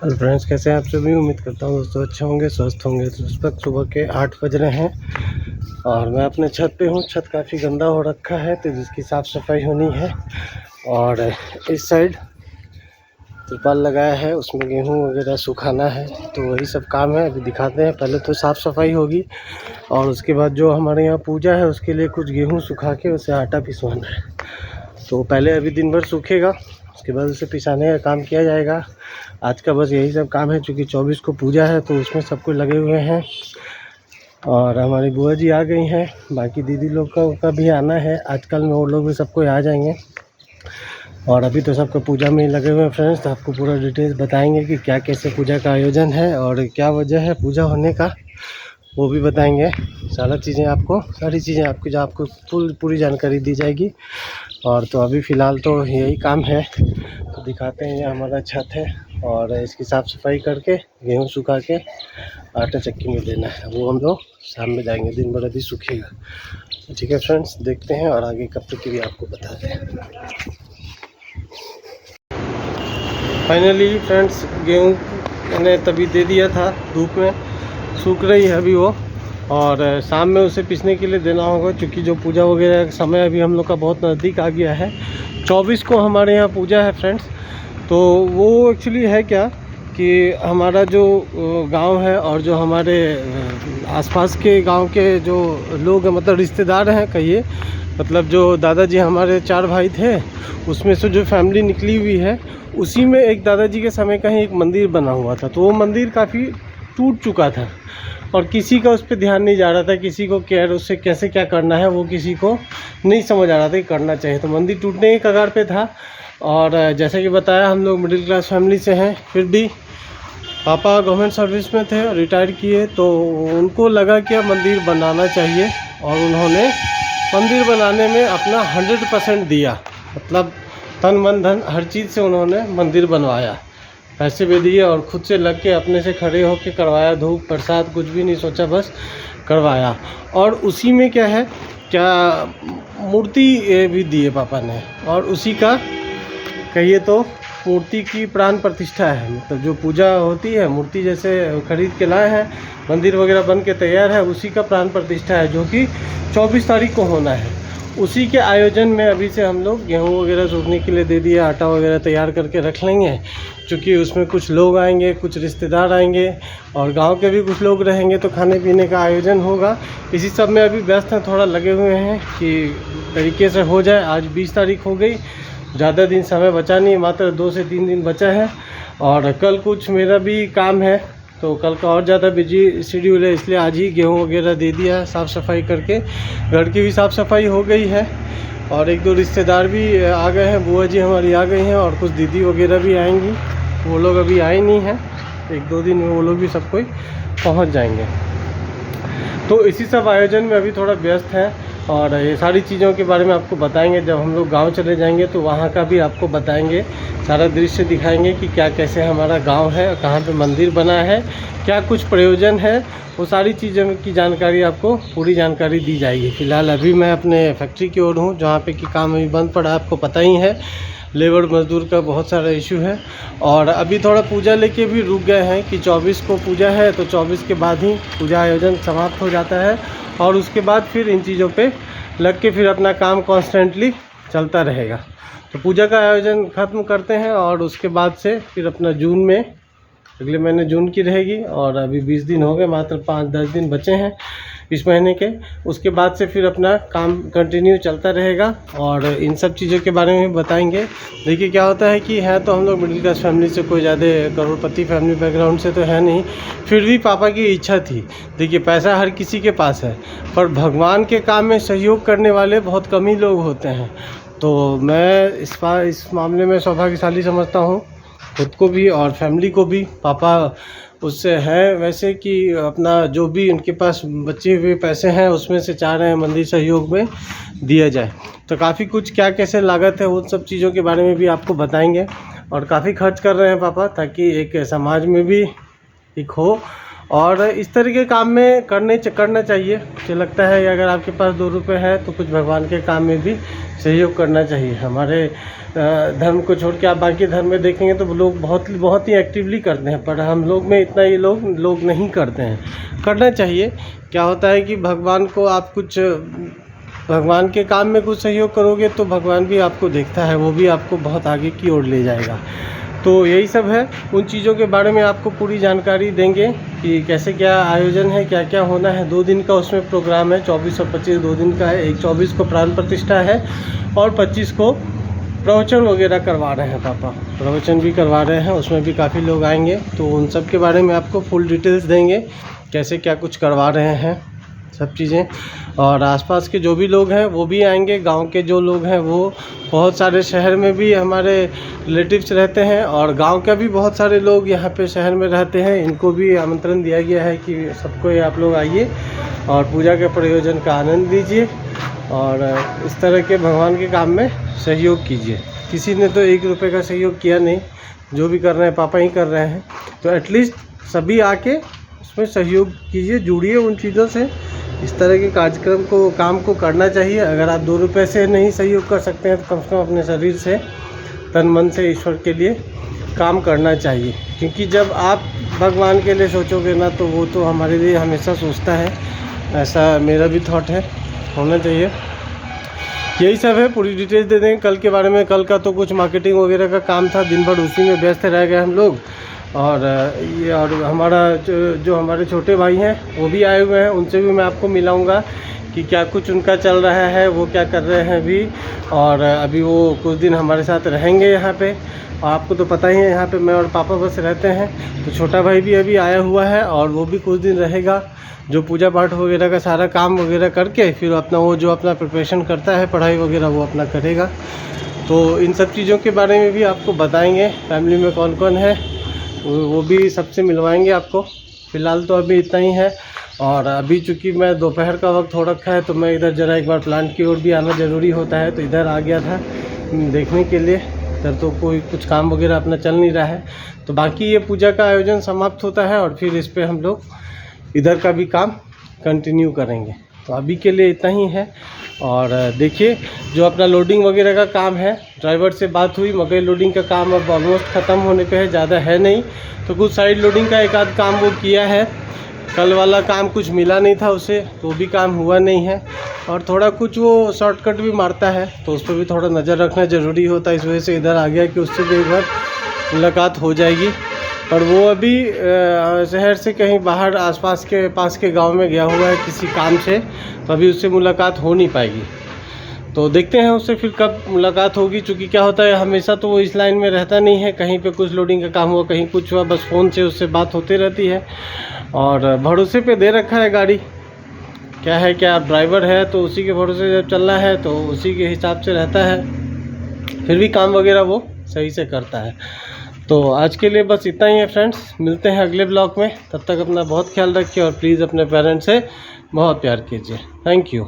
Hello friends, कैसे हैं आप सभी। उम्मीद करता हूँ दोस्तों अच्छे होंगे, स्वस्थ होंगे। तो इस वक्त सुबह के 8 बज रहे हैं और मैं अपने छत पे हूँ। छत काफ़ी गंदा हो रखा है तो जिसकी साफ़ सफाई होनी है। और इस साइड तिरपाल लगाया है, उसमें गेहूँ वगैरह सुखाना है। तो वही सब काम है, अभी दिखाते हैं। पहले तो साफ़ सफाई होगी और उसके बाद जो हमारे यहाँ पूजा है उसके लिए कुछ गेहूँ सुखा के उसे आटा पिसवाना है। तो पहले अभी दिन भर सूखेगा, उसके बाद उसे पिसाने का काम किया जाएगा। आज का बस यही सब काम है, क्योंकि 24 को पूजा है तो उसमें सब कुछ लगे हुए हैं। और हमारी बुआ जी आ गई हैं, बाकी दीदी लोग का भी आना है। आजकल में वो लोग भी सबको आ जाएंगे। और अभी तो सबको पूजा में ही लगे हुए हैं फ्रेंड्स। तो आपको पूरा डिटेल्स बताएंगे कि क्या कैसे पूजा का आयोजन है और क्या वजह है पूजा होने का, वो भी बताएंगे। सारी चीज़ें आपकी जो आपको पूरी जानकारी दी जाएगी। और तो अभी फ़िलहाल तो यही काम है। तो दिखाते हैं, ये हमारा छत है और इसकी साफ़ सफाई करके गेहूँ सुखा के आटा चक्की में देना है। वो हम लोग शाम में जाएंगे, दिन भर अभी सूखेगा। ठीक है फ्रेंड्स, देखते हैं और आगे कब तक की भी आपको बताते हैं। फाइनली फ्रेंड्स, गेहूँ मैंने तभी दे दिया था, धूप में सूख रही है अभी वो। और शाम में उसे पीसने के लिए देना होगा, क्योंकि जो पूजा वगैरह का समय अभी हम लोग का बहुत नज़दीक आ गया है। 24 को हमारे यहाँ पूजा है फ्रेंड्स। तो वो एक्चुअली है क्या कि हमारा जो गांव है और जो हमारे आसपास के गांव के जो लोग हैं, मतलब रिश्तेदार हैं कहिए, मतलब जो दादाजी हमारे 4 भाई थे, उसमें से जो फैमिली निकली हुई है, उसी में एक दादाजी के समय का ही एक मंदिर बना हुआ था। तो वो मंदिर काफ़ी टूट चुका था और किसी का उस पर ध्यान नहीं जा रहा था, किसी को केयर उससे कैसे क्या करना है वो किसी को नहीं समझ आ रहा था कि करना चाहिए। तो मंदिर टूटने की कगार पे था। और जैसे कि बताया, हम लोग मिडिल क्लास फैमिली से हैं, फिर भी पापा गवर्नमेंट सर्विस में थे और रिटायर किए। तो उनको लगा कि अब मंदिर बनाना चाहिए और उन्होंने मंदिर बनाने में अपना 100% दिया। मतलब तन मन धन हर चीज़ से उन्होंने मंदिर बनवाया, पैसे भी दिए और ख़ुद से लग के अपने से खड़े होकर करवाया। धूप प्रसाद कुछ भी नहीं सोचा, बस करवाया। और उसी में क्या है, क्या मूर्ति भी दिए पापा ने, और उसी का कहिए तो मूर्ति की प्राण प्रतिष्ठा है। मतलब जो पूजा होती है, मूर्ति जैसे खरीद के लाए हैं, मंदिर वगैरह बन के तैयार है, उसी का प्राण प्रतिष्ठा है, जो कि 24 तारीख को होना है। उसी के आयोजन में अभी से हम लोग गेहूँ वगैरह सूखने के लिए दे दिए, आटा वगैरह तैयार करके रख लेंगे, क्योंकि उसमें कुछ लोग आएंगे, कुछ रिश्तेदार आएंगे और गांव के भी कुछ लोग रहेंगे, तो खाने पीने का आयोजन होगा। इसी सब में अभी व्यस्त हैं, थोड़ा लगे हुए हैं कि तरीके से हो जाए। आज 20 तारीख हो गई, ज़्यादा दिन समय बचा नहीं, मात्र 2 से 3 दिन बचा है। और कल कुछ मेरा भी काम है, तो कल का और ज़्यादा बिजी शेड्यूल है, इसलिए आज ही गेहूँ वगैरह दे दिया है साफ़ सफाई करके। घर की भी साफ़ सफाई हो गई है और 1-2 रिश्तेदार भी आ गए हैं। बुआ जी हमारी आ गई हैं और कुछ दीदी वगैरह भी आएंगी। वो लोग अभी आए नहीं हैं, 1-2 दिन में वो लोग भी सब कोई पहुँच जाएंगे। तो इसी सब आयोजन में अभी थोड़ा व्यस्त है और ये सारी चीज़ों के बारे में आपको बताएंगे। जब हम लोग गांव चले जाएंगे तो वहाँ का भी आपको बताएंगे, सारा दृश्य दिखाएंगे कि क्या कैसे हमारा गांव है, कहाँ पे मंदिर बना है, क्या कुछ प्रयोजन है, वो सारी चीज़ों की जानकारी आपको पूरी जानकारी दी जाएगी। फ़िलहाल अभी मैं अपने फैक्ट्री की ओर हूँ, जहाँ पे कि काम अभी बंद पड़ा, आपको पता ही है, लेबर मजदूर का बहुत सारा इशू है। और अभी थोड़ा पूजा लेके भी रुक गए हैं कि 24 को पूजा है, तो 24 के बाद ही पूजा आयोजन समाप्त हो जाता है और उसके बाद फिर इन चीज़ों पे लग के फिर अपना काम कॉन्स्टेंटली चलता रहेगा। तो पूजा का आयोजन ख़त्म करते हैं और उसके बाद से फिर अपना जून में, अगले महीने जून की रहेगी। और अभी 20 दिन हो गए, मात्र 5-10 दिन बचे हैं इस महीने के। उसके बाद से फिर अपना काम कंटिन्यू चलता रहेगा और इन सब चीज़ों के बारे में बताएंगे। देखिए क्या होता है कि है तो हम लोग मिडिल क्लास फैमिली से, कोई ज़्यादा करोड़पति फैमिली बैकग्राउंड से तो है नहीं, फिर भी पापा की इच्छा थी। देखिए पैसा हर किसी के पास है, पर भगवान के काम में सहयोग करने वाले बहुत कम ही लोग होते हैं। तो मैं इस मामले में सौभाग्यशाली समझता हूँ, खुद को भी और फैमिली को भी। पापा उससे है वैसे कि अपना जो भी उनके पास बचे हुए पैसे हैं उसमें से चाह रहे हैं मंदिर सहयोग में दिया जाए। तो काफ़ी कुछ क्या कैसे लागत है, उन सब चीज़ों के बारे में भी आपको बताएंगे। और काफ़ी खर्च कर रहे हैं पापा, ताकि एक समाज में भी एक हो और इस तरह के काम में करना चाहिए। मुझे लगता है अगर आपके पास 2 रुपये है तो कुछ भगवान के काम में भी सहयोग करना चाहिए। हमारे धर्म को छोड़ के आप बाकी धर्म में देखेंगे तो लोग बहुत ही एक्टिवली करते हैं, पर हम लोग में इतना ये लोग नहीं करते हैं। करना चाहिए। क्या होता है कि भगवान को आप कुछ भगवान के काम में कुछ सहयोग करोगे तो भगवान भी आपको देखता है, वो भी आपको बहुत आगे की ओर ले जाएगा। तो यही सब है। उन चीज़ों के बारे में आपको पूरी जानकारी देंगे कि कैसे क्या आयोजन है, क्या क्या होना है। 2 दिन का उसमें प्रोग्राम है, 24 और 25 2 दिन का है। 24 को प्राण प्रतिष्ठा है और 25 को प्रवचन वगैरह करवा रहे हैं पापा, प्रवचन भी करवा रहे हैं, उसमें भी काफ़ी लोग आएंगे। तो उन सब के बारे में आपको फुल डिटेल्स देंगे, कैसे क्या कुछ करवा रहे हैं सब चीज़ें। और आसपास के जो भी लोग हैं वो भी आएंगे। गांव के जो लोग हैं वो बहुत सारे शहर में भी हमारे रिलेटिव्स रहते हैं और गांव के भी बहुत सारे लोग यहाँ पे शहर में रहते हैं। इनको भी आमंत्रण दिया गया है कि सबको आप लोग आइए और पूजा के प्रयोजन का आनंद लीजिए और इस तरह के भगवान के काम में सहयोग कीजिए। किसी ने तो 1 रुपये का सहयोग किया नहीं, जो भी कर रहे हैं पापा ही कर रहे हैं। तो एटलीस्ट सभी आके उसमें सहयोग कीजिए, जुड़िए उन चीज़ों से। इस तरह के कार्यक्रम को काम को करना चाहिए। अगर आप 2 रुपये से नहीं सहयोग कर सकते हैं तो कम से कम अपने शरीर से, तन मन से ईश्वर के लिए काम करना चाहिए। क्योंकि जब आप भगवान के लिए सोचोगे ना तो वो तो हमारे लिए हमेशा सोचता है। ऐसा मेरा भी थॉट है, होना चाहिए। यही सब है, पूरी डिटेल्स दे देंगे कल के बारे में। कल का तो कुछ मार्केटिंग वगैरह का काम था, दिन भर उसी में व्यस्त रह गए हम लोग। और हमारा जो हमारे छोटे भाई हैं वो भी आए हुए हैं, उनसे भी मैं आपको मिलाऊंगा कि क्या कुछ उनका चल रहा है, वो क्या कर रहे हैं अभी। और अभी वो कुछ दिन हमारे साथ रहेंगे यहाँ पे। और आपको तो पता ही है यहाँ पे मैं और पापा बस रहते हैं। तो छोटा भाई भी अभी आया हुआ है और वो भी कुछ दिन रहेगा, जो पूजा पाठ वगैरह का सारा काम वगैरह करके फिर अपना वो जो अपना प्रिपरेशन करता है पढ़ाई वगैरह वो अपना करेगा। तो इन सब चीज़ों के बारे में भी आपको बताएंगे। फैमिली में कौन कौन है वो भी सबसे मिलवाएंगे आपको। फ़िलहाल तो अभी इतना ही है। और अभी चूँकि मैं दोपहर का वक्त हो रखा है तो मैं इधर ज़रा एक बार प्लांट की ओर भी आना ज़रूरी होता है, तो इधर आ गया था देखने के लिए। इधर तो कोई कुछ काम वगैरह अपना चल नहीं रहा है। तो बाकी ये पूजा का आयोजन समाप्त होता है और फिर इस पर हम लोग इधर का भी काम कंटिन्यू करेंगे। तो अभी के लिए इतना ही है। और देखिए जो अपना लोडिंग वगैरह का काम है, ड्राइवर से बात हुई, मकई लोडिंग का काम अब ऑलमोस्ट ख़त्म होने पे है, ज़्यादा है नहीं। तो कुछ साइड लोडिंग का एक आध काम वो किया है। कल वाला काम कुछ मिला नहीं था उसे, तो भी काम हुआ नहीं है। और थोड़ा कुछ वो शॉर्टकट भी मारता है, तो उस पर भी थोड़ा नज़र रखना ज़रूरी होता है। इस वजह से इधर आ गया कि उससे भी एक बार मुलाकात हो जाएगी। पर वो अभी शहर से कहीं बाहर आसपास के पास के गांव में गया हुआ है किसी काम से, तो अभी उससे मुलाकात हो नहीं पाएगी। तो देखते हैं उससे फिर कब मुलाकात होगी। चूँकि क्या होता है हमेशा तो वो इस लाइन में रहता नहीं है, कहीं पे कुछ लोडिंग का काम हुआ, कहीं कुछ हुआ, बस फ़ोन से उससे बात होती रहती है। और भरोसे पे दे रखा है गाड़ी। क्या है क्या ड्राइवर है तो उसी के भरोसे जब चलना है तो उसी के हिसाब से रहता है, फिर भी काम वगैरह वो सही से करता है। तो आज के लिए बस इतना ही है फ्रेंड्स, मिलते हैं अगले ब्लॉग में। तब तक अपना बहुत ख्याल रखिए और प्लीज़ अपने पेरेंट्स से बहुत प्यार कीजिए। Thank you.